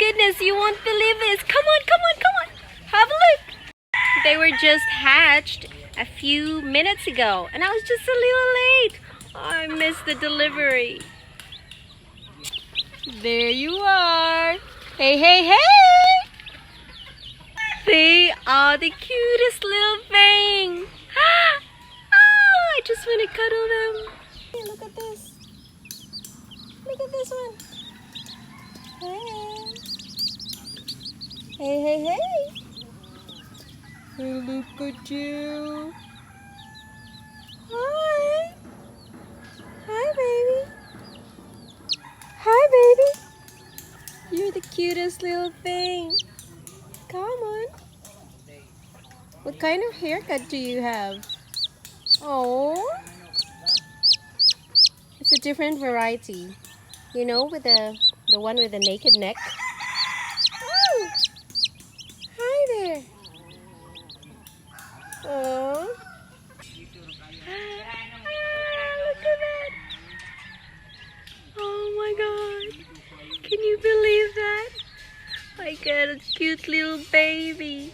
goodness, you won't believe this. Come on, come on, come on. Have a look. They were just hatched a few minutes ago, and I was just a little late. I missed the delivery. There you are. Hey, hey, hey. They are the cutest little thing. Oh, I just want to cuddle them. Hey, look at this. Look at this one. Hey. Hey, hey, hey. Hey, look at you. Hi. Hi, baby. Hi, baby. You're the cutest little thing. Come on. What kind of haircut do you have? Oh, it's a different variety. You know, with the one with the naked neck. Oh, hi there. Oh, look at that. Oh my God. Can you believe that? I got a cute little baby.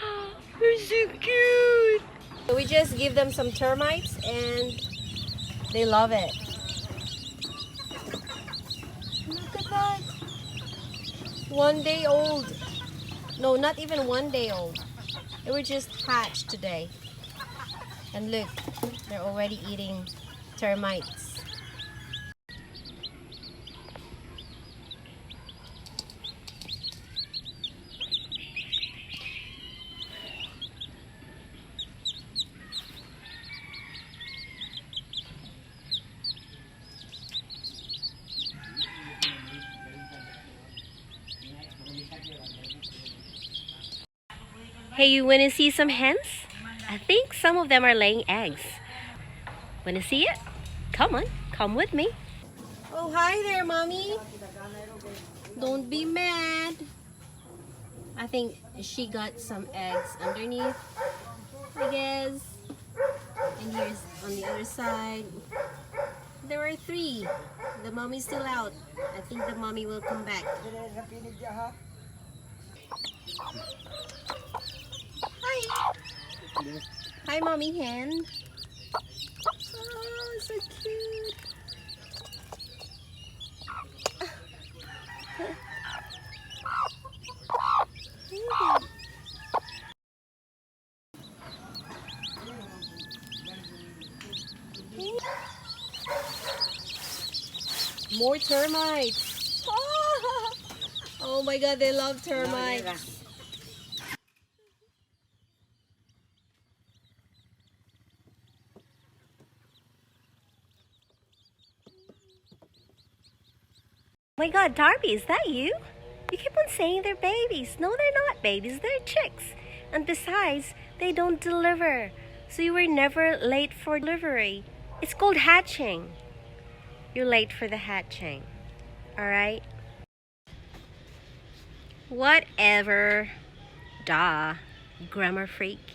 Oh, you're so cute. So we just give them some termites and they love it. Look at that. 1 day old. No, not even 1 day old. They were just hatched today. And look, they're already eating termites. Hey, you want to see some hens? I think some of them are laying eggs. Want to see it? Come on, come with me. Oh, hi there, Mommy. Don't be mad. I think she got some eggs underneath, I guess. And here's on the other side. There are 3. The mommy's still out. I think the mommy will come back. Hi. Hi, Mommy Hen. Oh, so cute. More termites. Oh my God, they love termites. Oh my God, Darby, is that you? You keep on saying they're babies. No, they're not babies, they're chicks. And besides, they don't deliver. So you were never late for delivery. It's called hatching. You're late for the hatching. Alright? Whatever. Duh. Grammar freak.